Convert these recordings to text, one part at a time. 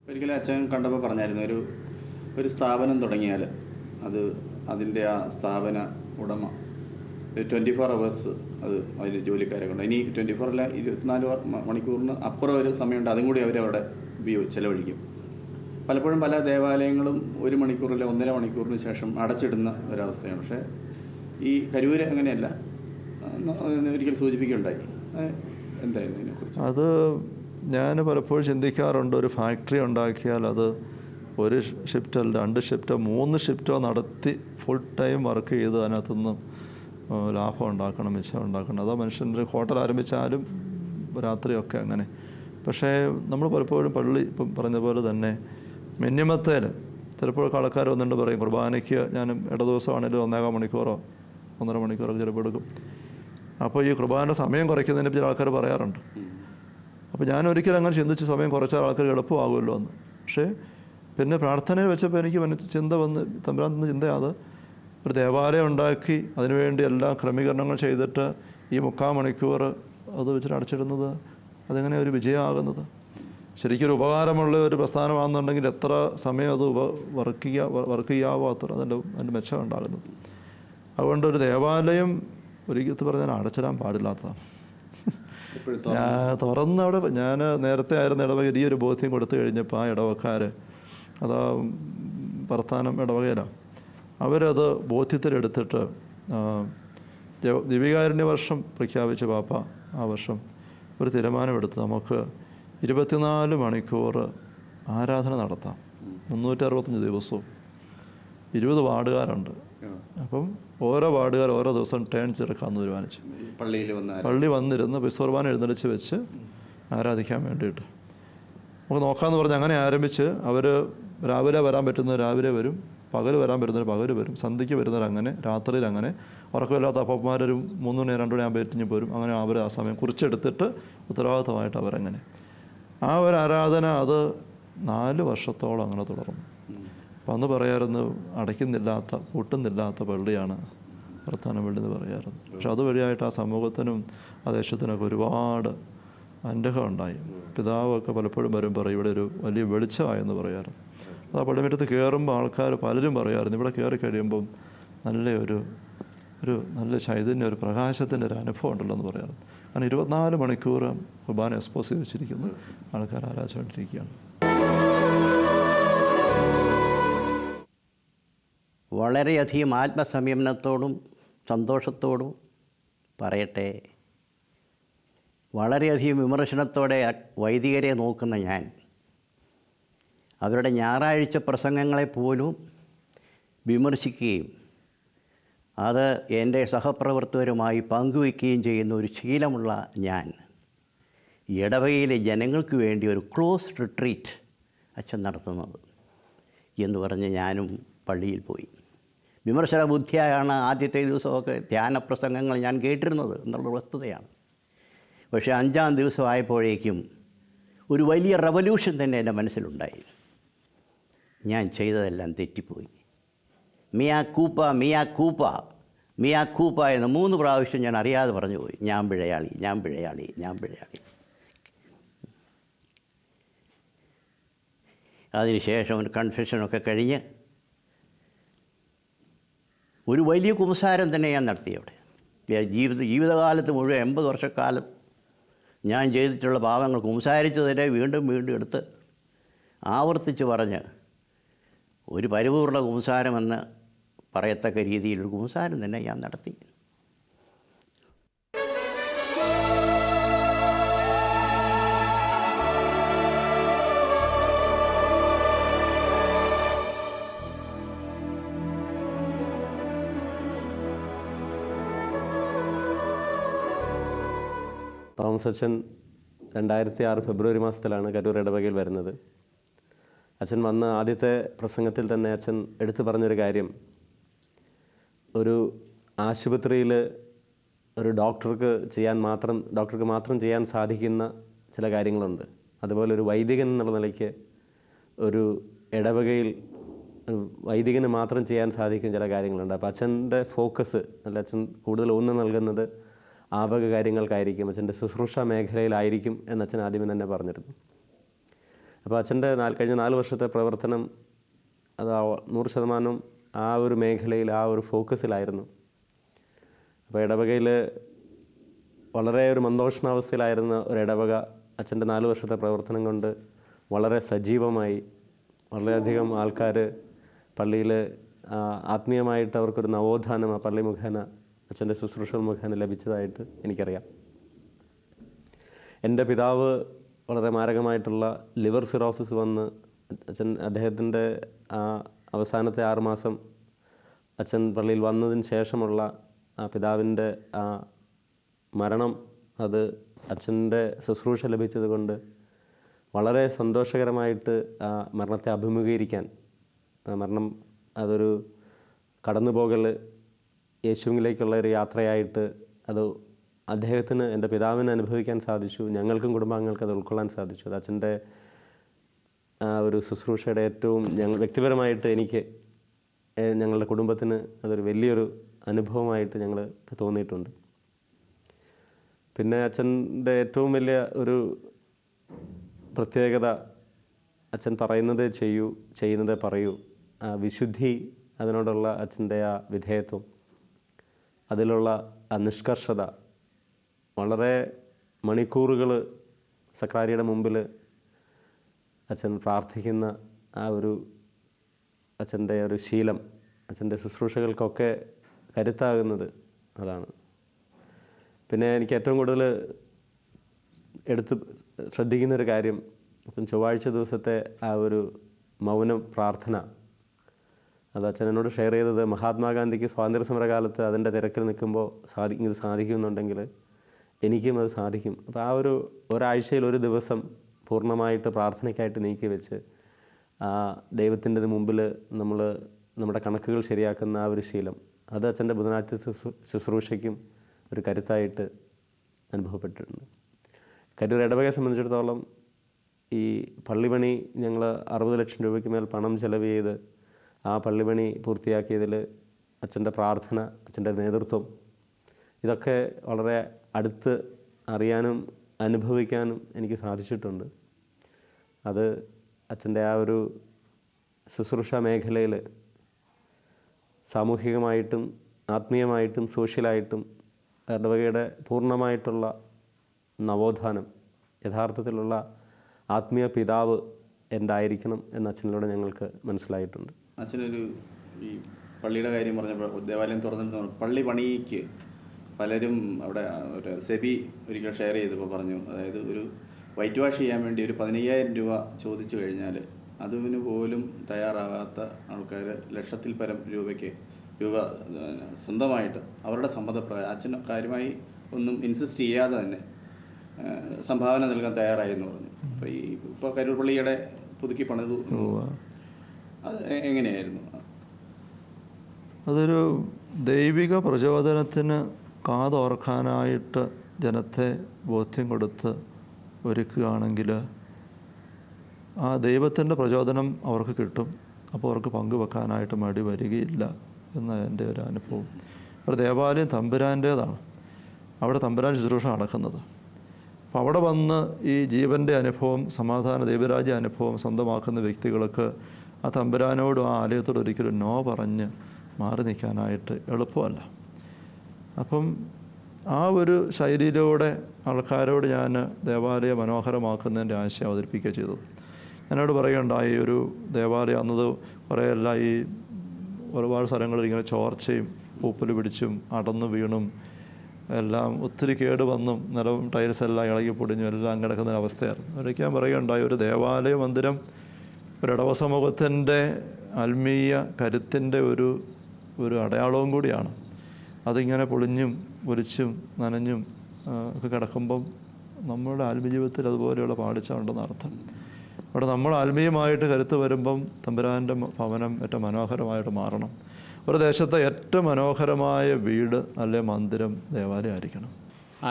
ഒരിക്കലും അച്ഛൻ കണ്ടപ്പോൾ പറഞ്ഞായിരുന്നു, ഒരു സ്ഥാപനം തുടങ്ങിയാൽ അതിൻ്റെ ആ സ്ഥാപന ഉടമ 24 hours അത് അതിൽ ജോലിക്കാരെ കൊണ്ട്, ഇനി 24 അല്ല 24 മണിക്കൂറിന് അപ്പുറം ഒരു സമയമുണ്ട്, അതും കൂടി അവരവിടെ ചിലവഴിക്കും. പലപ്പോഴും പല ദേവാലയങ്ങളും 1 മണിക്കൂറില്ല 1.5 മണിക്കൂറിന് ശേഷം അടച്ചിടുന്ന ഒരവസ്ഥയാണ്. പക്ഷേ ഈ കരൂര് അങ്ങനെയല്ല, ഒരിക്കൽ സൂചിപ്പിക്കുകയുണ്ടായി. എന്തായിരുന്നു ഇതിനെക്കുറിച്ച്? അത് ഞാൻ പലപ്പോഴും ചിന്തിക്കാറുണ്ട്. ഒരു ഫാക്ടറി ഉണ്ടാക്കിയാൽ അത് 1 ഷിഫ്റ്റോ 2 ഷിഫ്റ്റോ 3 ഷിഫ്റ്റോ നടത്തി ഫുൾ ടൈം വർക്ക് ചെയ്ത് അതിനകത്തുനിന്ന് ലാഭം ഉണ്ടാക്കണം, മിച്ചം ഉണ്ടാക്കണം. അതോ മനുഷ്യൻ്റെ ഹോട്ടൽ ആരംഭിച്ചാലും രാത്രിയൊക്കെ അങ്ങനെ. പക്ഷേ നമ്മൾ പലപ്പോഴും പള്ളി ഇപ്പം പറഞ്ഞ പോലെ തന്നെ മിനിമത്തേൽ ചിലപ്പോൾ ആൾക്കാർ വന്നിട്ട് പറയും, കുർബാനയ്ക്ക് ഞാൻ ദിവസമാണെങ്കിലും 1.25 മണിക്കൂറോ 1.5 മണിക്കൂറൊക്കെ ചിലപ്പോൾ എടുക്കും. അപ്പോൾ ഈ കുർബാന സമയം കുറയ്ക്കുന്നതിനെ പറ്റി ആൾക്കാർ പറയാറുണ്ട്. അപ്പോൾ ഞാൻ ഒരിക്കലും അങ്ങനെ ചിന്തിച്ച് സമയം കുറച്ചാൽ ആൾക്കാർ എളുപ്പമാകുമല്ലോ എന്ന്. പക്ഷേ പിന്നെ പ്രാർത്ഥനയിൽ വെച്ചപ്പോൾ എനിക്ക് ചിന്ത വന്ന്, തമ്പുരാൻ തന്ന ചിന്തയാണ്, ഒരു ദേവാലയം ഉണ്ടാക്കി അതിനുവേണ്ടി എല്ലാ ക്രമീകരണങ്ങൾ ചെയ്തിട്ട് ഈ 3/4 മണിക്കൂർ അത് വെച്ചിട്ട് അടച്ചിടുന്നത് അതെങ്ങനെ ഒരു വിജയമാകുന്നത്? ശരിക്കും ഒരു ഉപകാരമുള്ള ഒരു പ്രസ്ഥാനമാണെന്നുണ്ടെങ്കിൽ എത്ര സമയം അത് വർക്ക് ചെയ്യാവോ അത്ര അതിൻ്റെ മെച്ചം ഉണ്ടാകുന്നത്. അതുകൊണ്ട് ഒരു ദേവാലയം ഒരിക്കൽ പറഞ്ഞാൽ അടച്ചിടാൻ പാടില്ലാത്തതാണ്. ഞാൻ തുറന്ന് അവിടെ ഞാൻ നേരത്തെ ആയിരുന്ന ഇടവക ഈ ഒരു ബോധ്യം കൊടുത്തു കഴിഞ്ഞപ്പോൾ ആ ഇടവക്കാർ, അതാ വർത്താനം ഇടവകയിലാണ്, അവരത് ബോധ്യത്തിലെടുത്തിട്ട് ദിവികാരുണ്യ വർഷം പ്രഖ്യാപിച്ച പാപ്പ ആ വർഷം ഒരു തീരുമാനമെടുത്ത് നമുക്ക് 24 മണിക്കൂർ ആരാധന നടത്താം, 365 ദിവസവും. 20 വാർഡുകാരുണ്ട്. അപ്പം ഓരോ വാർഡുകാർ ഓരോ ദിവസം ടേൺ ചേർക്കാമെന്ന് തീരുമാനിച്ചു. പള്ളി വന്നിരുന്ന് വിശ്വർബാന എഴുന്നള്ളിച്ച് വെച്ച് ആരാധിക്കാൻ വേണ്ടിയിട്ട് നമുക്ക് നോക്കാമെന്ന് പറഞ്ഞ് അങ്ങനെ ആരംഭിച്ച് അവർ രാവിലെ വരാൻ പറ്റുന്നവർ രാവിലെ വരും, പകൽ വരാൻ പറ്റുന്നവർ പകൽ വരും, സന്ധ്യയ്ക്ക് വരുന്നവർ അങ്ങനെ, രാത്രിയിൽ അങ്ങനെ. ഉറക്കമില്ലാത്ത അപ്പന്മാരൊരു 3 മണി 2 മണി ആകുമ്പോൾ പോരും. അങ്ങനെ അവർ ആ സമയം കുറിച്ചെടുത്തിട്ട് ഉത്തരവാദിത്തമായിട്ട് അവരങ്ങനെ ആ ഒരു ആരാധന അത് 4 വർഷത്തോളം അങ്ങനെ തുടർന്നു. അപ്പം അന്ന് പറയാമായിരുന്നു, അടയ്ക്കുന്നില്ലാത്ത പൂട്ടുന്നില്ലാത്ത പള്ളിയാണ് വർത്താനം പള്ളി എന്ന് പറയാമായിരുന്നു. പക്ഷെ അതുവഴിയായിട്ട് ആ സമൂഹത്തിനും ആ ദേശത്തിനൊക്കെ ഒരുപാട് അനുഗ്രഹം ഉണ്ടായി. പിതാവൊക്കെ പലപ്പോഴും വരും പറയും, ഇവിടെ ഒരു വലിയ വെളിച്ചമായെന്ന് പറയാറുണ്ട്. അത് ആ പള്ളിമുറ്റത്ത് കയറുമ്പോൾ ആൾക്കാർ പലരും പറയാറുണ്ട്, ഇവിടെ കയറി കഴിയുമ്പം ഒരു നല്ല ചൈതന്യം, ഒരു പ്രകാശത്തിൻ്റെ ഒരു അനുഭവം ഉണ്ടല്ലോ എന്ന് പറയാറുണ്ട്. കാരണം 24 മണിക്കൂർ കുർബാന എക്സ്പോസ് ചെയ്ത് വെച്ചിരിക്കുന്നു, ആൾക്കാർ ആരാധിച്ചുകൊണ്ടിരിക്കുകയാണ്. വളരെയധികം ആത്മസംയമനത്തോടും സന്തോഷത്തോടും പറയട്ടെ, വളരെയധികം വിമർശനത്തോടെ വൈദികരെ നോക്കുന്ന ഞാൻ അവരുടെ ഞായറാഴ്ച പ്രസംഗങ്ങളെപ്പോലും വിമർശിക്കുകയും അത് എൻ്റെ സഹപ്രവർത്തകരുമായി പങ്കുവയ്ക്കുകയും ചെയ്യുന്ന ഒരു ശീലമുള്ള ഞാൻ ഇടവകയിലെ ജനങ്ങൾക്ക് വേണ്ടി ഒരു ക്ലോസ് റിട്രീറ്റ് അച്ഛൻ നടത്തുന്നത് എന്ന് പറഞ്ഞ് ഞാനും പള്ളിയിൽ പോയി. വിമർശന ബുദ്ധിയായാണ് ആദ്യത്തെ ദിവസമൊക്കെ ധ്യാന പ്രസംഗങ്ങൾ ഞാൻ കേട്ടിരുന്നത് എന്നുള്ള വസ്തുതയാണ്. പക്ഷേ 5-ാം ദിവസമായപ്പോഴേക്കും ഒരു വലിയ റവല്യൂഷൻ തന്നെ എൻ്റെ മനസ്സിലുണ്ടായി. ഞാൻ ചെയ്തതെല്ലാം തെറ്റിപ്പോയി. മിയാ കൂപ്പ മിയാ കൂപ്പ മിയാ കൂപ്പ എന്ന് 3 പ്രാവശ്യം ഞാൻ അറിയാതെ പറഞ്ഞു പോയി. ഞാൻ പിഴയാളി, ഞാൻ പിഴയാളി, ഞാൻ പിഴയാളി. അതിനുശേഷം ഒരു കൺഫെഷനൊക്കെ കഴിഞ്ഞ് ഒരു വലിയ കുമ്പസാരം തന്നെ ഞാൻ നടത്തി അവിടെ. ജീവിതകാലത്ത് മുഴുവൻ 80 വർഷക്കാലം ഞാൻ ചെയ്തിട്ടുള്ള പാപങ്ങൾ കുമ്പസാരിച്ചതിനെ വീണ്ടും വീണ്ടും എടുത്ത് ആവർത്തിച്ച് പറഞ്ഞ് ഒരു പരിപൂർണ്ണ കുമ്പസാരമെന്ന് പറയത്തക്ക രീതിയിലൊരു കുമ്പസാരം തന്നെ ഞാൻ നടത്തി. തോമസ് അച്ഛൻ 2006 ഫെബ്രുവരി മാസത്തിലാണ് കരൂർ ഇടവകയിൽ വരുന്നത്. അച്ഛൻ വന്ന ആദ്യത്തെ പ്രസംഗത്തിൽ തന്നെ അച്ഛൻ എടുത്തു പറഞ്ഞൊരു കാര്യം, ഒരു ആശുപത്രിയിൽ ഒരു ഡോക്ടർക്ക് മാത്രം ചെയ്യാൻ സാധിക്കുന്ന ചില കാര്യങ്ങളുണ്ട്. അതുപോലെ ഒരു വൈദികൻ എന്നുള്ള നിലയ്ക്ക് ഒരു ഇടവകയിൽ വൈദികന് മാത്രം ചെയ്യാൻ സാധിക്കുന്ന ചില കാര്യങ്ങളുണ്ട്. അപ്പോൾ അച്ഛൻ്റെ ഫോക്കസ് അച്ഛൻ കൂടുതൽ ഊന്നൽ നൽകുന്നത് ആ വക കാര്യങ്ങൾക്കായിരിക്കും, അച്ഛൻ്റെ ശുശ്രൂഷ മേഖലയിലായിരിക്കും എന്ന് അച്ഛൻ ആദ്യമേ തന്നെ പറഞ്ഞിരുന്നു. അപ്പോൾ അച്ഛൻ്റെ കഴിഞ്ഞ 4 വർഷത്തെ പ്രവർത്തനം അത് 100% ആ ഒരു മേഖലയിൽ, ആ ഒരു ഫോക്കസിലായിരുന്നു. അപ്പോൾ ഇടവകയിൽ വളരെ ഒരു മന്ദോഷണാവസ്ഥയിലായിരുന്ന ഒരു ഇടവക അച്ഛൻ്റെ 4 വർഷത്തെ പ്രവർത്തനം കൊണ്ട് വളരെ സജീവമായി, വളരെയധികം ആൾക്കാർ പള്ളിയിൽ ആത്മീയമായിട്ട് അവർക്കൊരു നവോത്ഥാനം ആ പള്ളി മുഖേന, അച്ഛൻ്റെ ശുശ്രൂഷകൾ മുഖേന ലഭിച്ചതായിട്ട് എനിക്കറിയാം. എൻ്റെ പിതാവ് വളരെ മാരകമായിട്ടുള്ള ലിവർ സിറോസിസ് വന്ന് അദ്ദേഹത്തിൻ്റെ അവസാനത്തെ 6 മാസം അച്ഛൻ പള്ളിയിൽ വന്നതിന് ശേഷമുള്ള ആ പിതാവിൻ്റെ ആ മരണം, അത് അച്ഛൻ്റെ ശുശ്രൂഷ ലഭിച്ചത് കൊണ്ട് വളരെ സന്തോഷകരമായിട്ട് ആ മരണത്തെ അഭിമുഖീകരിക്കാൻ, ആ മരണം അതൊരു കടന്നുപോകൽ, യേശുവിലേക്കുള്ള ഒരു യാത്രയായിട്ട് അത് അദ്ദേഹത്തിന്, എൻ്റെ പിതാവിന് അനുഭവിക്കാൻ സാധിച്ചു. ഞങ്ങൾക്കും കുടുംബാംഗങ്ങൾക്ക് അത് ഉൾക്കൊള്ളാൻ സാധിച്ചു. അത് അച്ഛൻ്റെ ഒരു ശുശ്രൂഷയുടെ ഏറ്റവും വ്യക്തിപരമായിട്ട് എനിക്ക്, ഞങ്ങളുടെ കുടുംബത്തിന് അതൊരു വലിയൊരു അനുഭവമായിട്ട് ഞങ്ങൾക്ക് തോന്നിയിട്ടുണ്ട്. പിന്നെ അച്ഛൻ്റെ ഏറ്റവും വലിയ ഒരു പ്രത്യേകത, അച്ഛൻ പറയുന്നത് ചെയ്യൂ, ചെയ്യുന്നത് പറയൂ. ആ വിശുദ്ധി, അതിനോടുള്ള അച്ഛൻ്റെ ആ വിധേയത്വം, അതിലുള്ള ആ നിഷ്കർഷത, വളരെ മണിക്കൂറുകൾ സക്രാരിയുടെ മുമ്പിൽ അച്ഛൻ പ്രാർത്ഥിക്കുന്ന ആ ഒരു അച്ഛൻ്റെ ഒരു ശീലം, അച്ഛൻ്റെ ശുശ്രൂഷകൾക്കൊക്കെ കരുത്താകുന്നത് അതാണ്. പിന്നെ എനിക്ക് ഏറ്റവും കൂടുതൽ എടുത്ത് ശ്രദ്ധിക്കുന്നൊരു കാര്യം, അച്ഛൻ ചൊവ്വാഴ്ച ദിവസത്തെ ആ ഒരു മൗനം പ്രാർത്ഥന, അത് അച്ഛൻ എന്നോട് ഷെയർ ചെയ്തത്, മഹാത്മാഗാന്ധിക്ക് സ്വാതന്ത്ര്യ സമരകാലത്ത് അതിൻ്റെ തിരക്കിൽ നിൽക്കുമ്പോൾ ഇത് സാധിക്കുന്നുണ്ടെങ്കിൽ എനിക്കും അത് സാധിക്കും. അപ്പോൾ ആ ഒരാഴ്ചയിൽ ഒരു ദിവസം പൂർണ്ണമായിട്ട് പ്രാർത്ഥനയ്ക്കായിട്ട് നീക്കി വെച്ച് ദൈവത്തിൻ്റെ മുമ്പിൽ നമ്മുടെ കണക്കുകൾ ശരിയാക്കുന്ന ആ ഒരു ശീലം, അത് അച്ഛൻ്റെ ബുധനാഴ്ച ശുശ്രൂഷയ്ക്കും ഒരു കരുത്തായിട്ട് അനുഭവപ്പെട്ടിട്ടുണ്ട്. കരൂർ ഇടവകയെ സംബന്ധിച്ചിടത്തോളം ഈ പള്ളിപണി ഞങ്ങൾ 60 ലക്ഷം രൂപയ്ക്ക് മേൽ പണം ചെലവ് ചെയ്ത് ആ പള്ളിപണി പൂർത്തിയാക്കിയതിൽ അച്ഛൻ്റെ പ്രാർത്ഥന, അച്ഛൻ്റെ നേതൃത്വം, ഇതൊക്കെ വളരെ അടുത്ത് അറിയാനും അനുഭവിക്കാനും എനിക്ക് സാധിച്ചിട്ടുണ്ട്. അത് അച്ഛൻ്റെ ആ ഒരു ശുശ്രൂഷ മേഖലയിൽ സാമൂഹികമായിട്ടും ആത്മീയമായിട്ടും സോഷ്യലായിട്ടും ഇടവകയുടെ പൂർണ്ണമായിട്ടുള്ള നവോത്ഥാനം, യഥാർത്ഥത്തിലുള്ള ആത്മീയ പിതാവ് എന്തായിരിക്കണം എന്ന് അച്ഛനിലൂടെ ഞങ്ങൾക്ക് മനസ്സിലായിട്ടുണ്ട്. അച്ഛനൊരു ഈ പള്ളിയുടെ കാര്യം പറഞ്ഞപ്പോൾ, ദേവാലയം തുറന്നിട്ട് പള്ളി പണിക്ക് പലരും അവിടെ ഒരു സെബി ഒരിക്കൽ ഷെയർ ചെയ്തപ്പോൾ പറഞ്ഞു, അതായത് ഒരു വൈറ്റ് വാഷ് ചെയ്യാൻ വേണ്ടി ഒരു 15,000 രൂപ ചോദിച്ചു കഴിഞ്ഞാൽ അതിന് പോലും തയ്യാറാകാത്ത ആൾക്കാർ ലക്ഷത്തിൽ പരം രൂപ സ്വന്തമായിട്ട് അവരുടെ സമ്മതപ്രകാരം അച്ഛൻ കാര്യമായി ഒന്നും ഇൻസിസ്റ്റ് ചെയ്യാതെ തന്നെ സംഭാവന നൽകാൻ തയ്യാറായി എന്ന് പറഞ്ഞു. അപ്പോൾ ഇപ്പോൾ കരൂർ പള്ളിയുടെ പുതുക്കി പണിതു, അത് എങ്ങനെയായിരുന്നു? അതൊരു ദൈവിക പ്രചോദനത്തിന് കാതോർക്കാനായിട്ട് ജനത്തെ ബോധ്യം കൊടുത്ത് ഒരുക്കുകയാണെങ്കിൽ ആ ദൈവത്തിൻ്റെ പ്രചോദനം അവർക്ക് കിട്ടും. അപ്പോൾ അവർക്ക് പങ്കുവെക്കാനായിട്ട് മടി വരികയില്ല എന്ന എൻ്റെ ഒരു അനുഭവം. ഒരു ദേവാലയം തമ്പുരാൻ്റേതാണ്, അവിടെ തമ്പുരാൻ ശുശ്രൂഷ നടക്കുന്നത്. അപ്പോൾ അവിടെ വന്ന് ഈ ജീവൻ്റെ അനുഭവം, സമാധാന ദൈവരാജ്യ അനുഭവം സ്വന്തമാക്കുന്ന വ്യക്തികൾക്ക് ആ തമ്പുരാനോടും ആ ആലയത്തോട് ഒരിക്കലും നോ പറഞ്ഞ് മാറി നിൽക്കാനായിട്ട് എളുപ്പമല്ല. അപ്പം ആ ഒരു ശൈലിയിലൂടെ ആൾക്കാരോട് ഞാൻ ദേവാലയം മനോഹരമാക്കുന്നതിൻ്റെ ആശയം അവതരിപ്പിക്കുക ചെയ്തത്. എന്നോട് പറയുകയുണ്ടായി, ഒരു ദേവാലയം അന്നത് കുറേയെല്ലാം ഈ ഒരുപാട് സ്ഥലങ്ങളിൽ ഇങ്ങനെ ചോർച്ചയും പൂപ്പൽ പിടിച്ചും അടന്നു വീണും എല്ലാം ഒത്തിരി കേട് വന്നും നിലവും ടൈൽസ് എല്ലാം ഇളകി പൊടിഞ്ഞും എല്ലാം കിടക്കുന്നൊരവസ്ഥയായിരുന്നു. അതൊക്കെ ഞാൻ പറയുകയുണ്ടായി, ഒരു ദേവാലയ മന്ദിരം ഒരു ഇടവ സമൂഹത്തിൻ്റെ ആത്മീയ കരുത്തിൻ്റെ ഒരു അടയാളവും കൂടിയാണ്. അതിങ്ങനെ പൊളിഞ്ഞും ഒലിച്ചും നനഞ്ഞും ഒക്കെ കിടക്കുമ്പം നമ്മുടെ ആത്മീയ ജീവിതത്തിൽ അതുപോലെയുള്ള പാളിച്ച ഉണ്ടെന്ന് അർത്ഥം. അവിടെ നമ്മൾ ആത്മീയമായിട്ട് കരുത്ത് വരുമ്പം തമ്പുരാൻ്റെ ഭവനം ഏറ്റവും മനോഹരമായിട്ട് മാറണം. ഒരു ദേശത്തെ ഏറ്റവും മനോഹരമായ വീട് അല്ലെ മന്ദിരം ദേവാലയം ആയിരിക്കണം.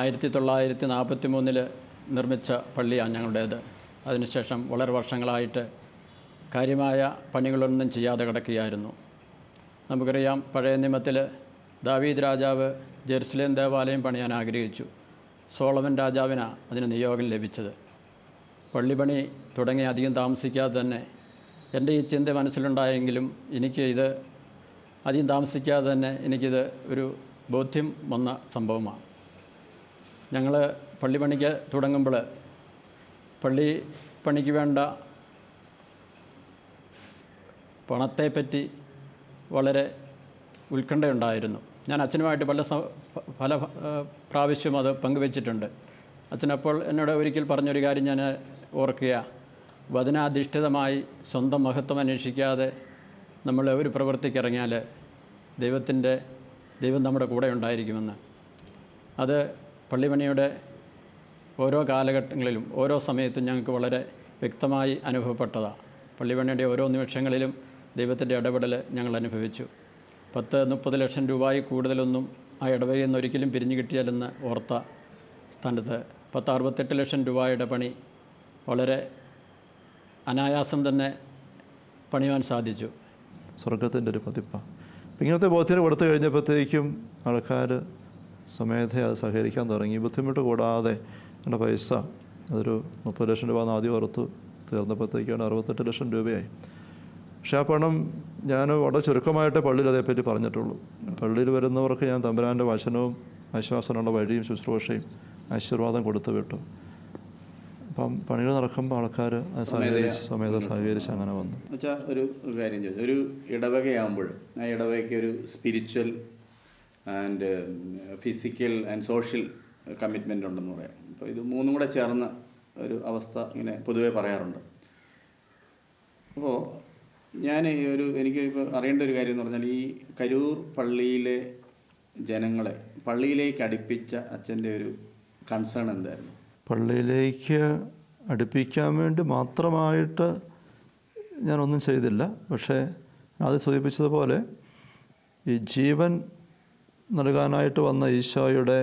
1943 നിർമ്മിച്ച പള്ളിയാണ് ഞങ്ങളുടേത്. അതിനുശേഷം വളരെ വർഷങ്ങളായിട്ട് കാര്യമായ പണികളൊന്നും ചെയ്യാതെ കിടക്കുകയായിരുന്നു. നമുക്കറിയാം, പഴയ നിയമത്തിൽ ദാവീദ് രാജാവ് ജെറുസലേം ദേവാലയം പണിയാൻ ആഗ്രഹിച്ചു. സോളമൻ രാജാവിനാണ് അതിന് നിയോഗം ലഭിച്ചത്. പള്ളിപ്പണി തുടങ്ങി അധികം താമസിക്കാതെ തന്നെ എൻ്റെ ഈ ചിന്ത മനസ്സിലുണ്ടായെങ്കിലും എനിക്ക് ഇത് അധികം താമസിക്കാതെ തന്നെ എനിക്കിത് ഒരു ബോധ്യം വന്ന സംഭവമാണ്. ഞങ്ങൾ പള്ളിപ്പണിക്ക് തുടങ്ങുമ്പോൾ പള്ളിപ്പണിക്ക് വേണ്ട പണത്തെപ്പറ്റി വളരെ ഉത്കണ്ഠയുണ്ടായിരുന്നു. ഞാൻ അച്ഛനുമായിട്ട് പല പ്രാവശ്യം അത് പങ്കുവച്ചിട്ടുണ്ട്. അച്ഛനപ്പോൾ എന്നോട് ഒരിക്കൽ പറഞ്ഞൊരു കാര്യം ഞാൻ ഓർക്കുക, വചനാധിഷ്ഠിതമായി സ്വന്തം മഹത്വം അന്വേഷിക്കാതെ നമ്മൾ ഒരു പ്രവൃത്തിക്കിറങ്ങിയാൽ ദൈവം നമ്മുടെ കൂടെ ഉണ്ടായിരിക്കുമെന്ന്. അത് പള്ളിപ്പണിയുടെ ഓരോ കാലഘട്ടങ്ങളിലും ഓരോ സമയത്തും ഞങ്ങൾക്ക് വളരെ വ്യക്തമായി അനുഭവപ്പെട്ടതാണ്. പള്ളിപ്പണിയുടെ ഓരോ നിമിഷങ്ങളിലും ദൈവത്തിൻ്റെ ഇടപെടൽ ഞങ്ങൾ അനുഭവിച്ചു. 10-30 ലക്ഷം രൂപയിൽ കൂടുതലൊന്നും ആ ഇടവകയിൽ നിന്ന് ഒരിക്കലും പിരിഞ്ഞു കിട്ടിയാലെന്ന് ഓർത്ത സ്ഥാനത്ത് 10-68 ലക്ഷം രൂപയുടെ പണി വളരെ അനായാസം തന്നെ പണിയാൻ സാധിച്ചു. സ്വർഗത്തിൻ്റെ ഒരു പതിപ്പാണ്. ഇങ്ങനത്തെ ബോധ്യം കൊടുത്തു കഴിഞ്ഞപ്പോഴത്തേക്കും ആൾക്കാർ സ്വമേധയാ അത് സഹകരിക്കാൻ തുടങ്ങി. ബുദ്ധിമുട്ട് കൂടാതെ എൻ്റെ പൈസ അതൊരു 30 ലക്ഷം രൂപ ആദ്യം ഓർത്തു, തീർന്നപ്പോഴത്തേക്കാണ് 68 ലക്ഷം രൂപയായി. പക്ഷേ ആ പണം ഞാൻ വളരെ ചുരുക്കമായിട്ടേ പള്ളിയിൽ അതേപ്പറ്റി പറഞ്ഞിട്ടുള്ളൂ. പള്ളിയിൽ വരുന്നവർക്ക് ഞാൻ തമ്പുരാൻ്റെ വചനവും ആശ്വാസനുള്ള വഴിയും ശുശ്രൂഷയും ആശീർവാദം കൊടുത്തു വിട്ടു. അപ്പം പണികൾ നടക്കുമ്പോൾ ആൾക്കാർ സമേത സഹകരിച്ച് അങ്ങനെ വന്നു. എന്നുവെച്ചാൽ ഒരു കാര്യം ചോദിച്ചു, ഒരു ഇടവകയാകുമ്പോൾ ആ ഇടവകയ്ക്ക് ഒരു spiritual and physical and social commitment ഉണ്ടെന്ന് പറയാം. അപ്പോൾ ഇത് മൂന്നും കൂടെ ചേർന്ന ഒരു അവസ്ഥ ഇങ്ങനെ പൊതുവേ പറയാറുണ്ട്. അപ്പോൾ ഞാൻ എനിക്ക് ഇപ്പോൾ അറിയേണ്ട ഒരു കാര്യം എന്ന് പറഞ്ഞാൽ, ഈ കരൂർ പള്ളിയിലെ ജനങ്ങളെ പള്ളിയിലേക്ക് അടുപ്പിച്ച അച്ഛൻ്റെ ഒരു കൺസേൺ എന്തായിരുന്നു? പള്ളിയിലേക്ക് അടുപ്പിക്കാൻ വേണ്ടി മാത്രമായിട്ട് ഞാനൊന്നും ചെയ്തില്ല. പക്ഷേ അത് സൂചിപ്പിച്ചതുപോലെ ഈ ജീവൻ നൽകാനായിട്ട് വന്ന ഈശോയുടെ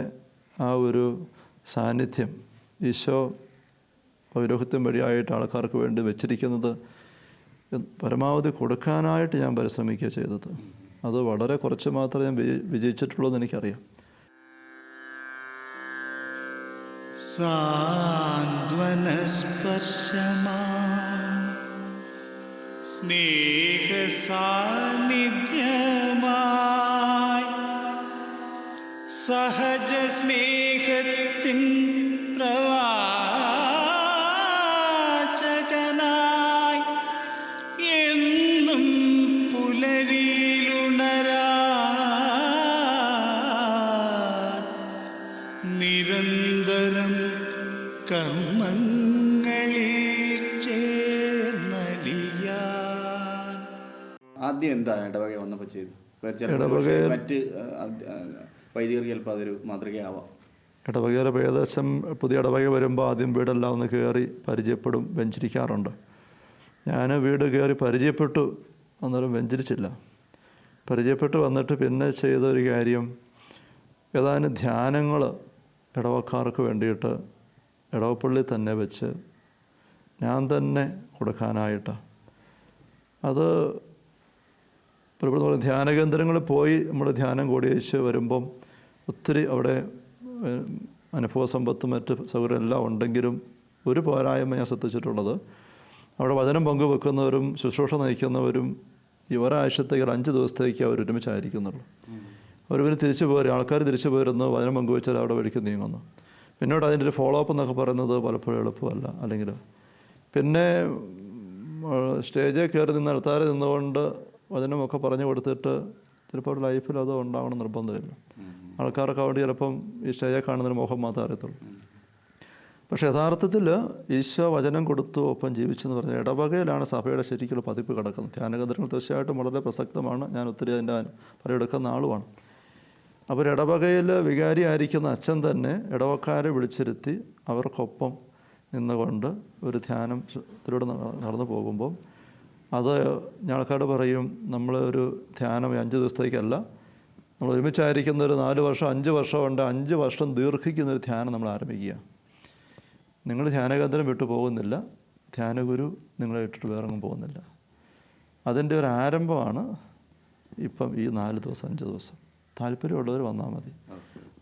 ആ ഒരു സാന്നിധ്യം, ഈശോ പൗരോഹിത്യം വഴിയായിട്ട് ആൾക്കാർക്ക് വേണ്ടി വെച്ചിരിക്കുന്നത് പരമാവധി കൊടുക്കാനായിട്ട് ഞാൻ പരിശ്രമിക്കുക ചെയ്തത്. അത് വളരെ കുറച്ച് മാത്രമേ ഞാൻ വിജയിച്ചിട്ടുള്ളൂ എന്ന് എനിക്കറിയാം. സ്നേഹസാന്നിധ്യമായി സഹജ സ്നേഹത്തിൻ പ്രവാചകനായി എന്നും പുലരിയിലുണരാ നിരന്തരം കർമ്മങ്ങളിൽ ചേർന്നലിയാൻ. ആദ്യം എന്താ ഇടവക വന്നപ്പോൾ ചെയ്തു? മറ്റ് വൈദികർക്ക് ചിലപ്പോൾ അതൊരു മാതൃകയാവാം. ഇടവകയുടെ ഏകദേശം പുതിയ ഇടവക വരുമ്പോൾ ആദ്യം വീടെല്ലാം ഒന്ന് കയറി പരിചയപ്പെടും, വെഞ്ചരിക്കാറുണ്ട്. ഞാൻ വീട് കയറി പരിചയപ്പെട്ടു, അന്നേരം വെഞ്ചരിച്ചില്ല. പരിചയപ്പെട്ട് വന്നിട്ട് പിന്നെ ചെയ്തൊരു കാര്യം, ഏതാനും ധ്യാനങ്ങൾ ഇടവക്കാർക്ക് വേണ്ടിയിട്ട് ഇടവപ്പള്ളി തന്നെ വെച്ച് ഞാൻ തന്നെ കൊടുക്കാനായിട്ട്. അത് പലപ്പോഴും ധ്യാന കേന്ദ്രങ്ങളിൽ പോയി നമ്മൾ ധ്യാനം കൂടിയേച്ച് വരുമ്പം ഒത്തിരി അവിടെ അനുഭവ സമ്പത്തും മറ്റ് സൗകര്യം എല്ലാം ഉണ്ടെങ്കിലും ഒരു പോരായ്മ ഞാൻ ശ്രദ്ധിച്ചിട്ടുള്ളത്, അവിടെ വചനം പങ്കുവെക്കുന്നവരും ശുശ്രൂഷ നയിക്കുന്നവരും ഈ ഒരാഴ്ചത്തേക്ക് 5 ദിവസത്തേക്ക് അവർ ഒരുമിച്ചായിരിക്കുന്നുള്ളൂ. അവർ പിന്നെ തിരിച്ചു പോരും, ആൾക്കാർ തിരിച്ചു പോരുന്നു, വചനം പങ്കുവെച്ചാൽ അവിടെ വഴിക്ക് നീങ്ങുന്നു. പിന്നീട് അതിൻ്റെ ഒരു ഫോളോ അപ്പ് എന്നൊക്കെ പറയുന്നത് പലപ്പോഴും എളുപ്പമല്ല. അല്ലെങ്കിൽ പിന്നെ സ്റ്റേജിൽ കയറി നിന്ന് അടുത്താരെ നിന്നുകൊണ്ട് വചനമൊക്കെ പറഞ്ഞു കൊടുത്തിട്ട് ചിലപ്പോൾ ലൈഫിൽ അത് ഉണ്ടാവണം നിർബന്ധമില്ല. ആൾക്കാർക്ക് അവിടെ ചിലപ്പം ഈ സ്റ്റേജിൽ കാണുന്നൊരു മുഖം മാത്രമേ അറിയത്തുള്ളൂ. പക്ഷേ യഥാർത്ഥത്തിൽ ഈശോ വചനം കൊടുത്തു ഒപ്പം ജീവിച്ചെന്ന് പറഞ്ഞാൽ ഇടവകയിലാണ് സഭയുടെ ശരിക്കുള്ള പതിപ്പ് കിടക്കുന്നത്. ധ്യാനകേന്ദ്രങ്ങൾ തീർച്ചയായിട്ടും വളരെ പ്രസക്തമാണ്, ഞാൻ ഒത്തിരി അതിൻ്റെ പലയെടുക്കുന്ന ആളുമാണ്. അപ്പോൾ ഇടവകയിൽ വികാരിയായിരിക്കുന്ന അച്ഛൻ തന്നെ ഇടവക്കാരെ വിളിച്ചിരുത്തി അവർക്കൊപ്പം നിന്നുകൊണ്ട് ഒരു ധ്യാനത്തിലൂടെ നടന്നു പോകുമ്പം അത് ആൾക്കാരോട് പറയും, നമ്മൾ ഒരു ധ്യാനം 5 ദിവസത്തേക്കല്ല, നമ്മൾ ഒരുമിച്ചായിരിക്കുന്ന ഒരു 4 വർഷം 5 വർഷം ഉണ്ട്, 5 വർഷം ദീർഘിക്കുന്നൊരു ധ്യാനം നമ്മൾ ആരംഭിക്കുക. നിങ്ങൾ ധ്യാനകേന്ദ്രം വിട്ടു പോകുന്നില്ല, ധ്യാനഗുരു നിങ്ങളെ ഇട്ടിട്ട് വേറെങ്ങും പോകുന്നില്ല. അതിൻ്റെ ഒരു ആരംഭമാണ് ഇപ്പം ഈ 4 ദിവസം 5 ദിവസം. താല്പര്യമുള്ളവർ വന്നാൽ മതി.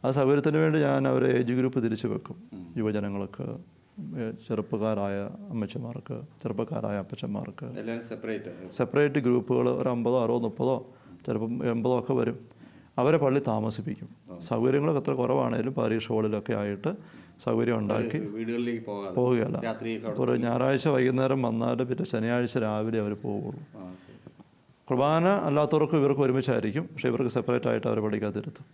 ആ സൗകര്യത്തിന് വേണ്ടി ഞാൻ അവരെ ഏജ് ഗ്രൂപ്പ് തിരിച്ചു വെക്കും. യുവജനങ്ങൾക്ക് ചെറുപ്പക്കാരായ അമ്മച്ചിമാർക്ക്, ചെറുപ്പക്കാരായ അപ്പച്ചന്മാർക്ക് എല്ലാവരും സെപ്പറേറ്റ്. സെപ്പറേറ്റ് ഗ്രൂപ്പുകൾ ഒരു 50, 60, 30 ചിലപ്പം 80 ഒക്കെ വരും. അവരെ പള്ളി താമസിപ്പിക്കും. സൗകര്യങ്ങളൊക്കെ എത്ര കുറവാണേലും പാരീഷ് ഹോളിലൊക്കെ ആയിട്ട് സൗകര്യം ഉണ്ടാക്കി വീടുകളിലേക്ക് പോവുകയല്ല. രാത്രിയൊക്കെ ഒരു ഞായറാഴ്ച വൈകുന്നേരം വന്നാൽ പിന്നെ ശനിയാഴ്ച രാവിലെ അവർ പോവുള്ളൂ. കുർബാന അല്ലാത്തവർക്ക് ഇവർക്ക് ഒരുമിച്ചായിരിക്കും, പക്ഷേ ഇവർക്ക് സെപ്പറേറ്റ് ആയിട്ട് അവരെ പഠിക്കാതിരുത്തും.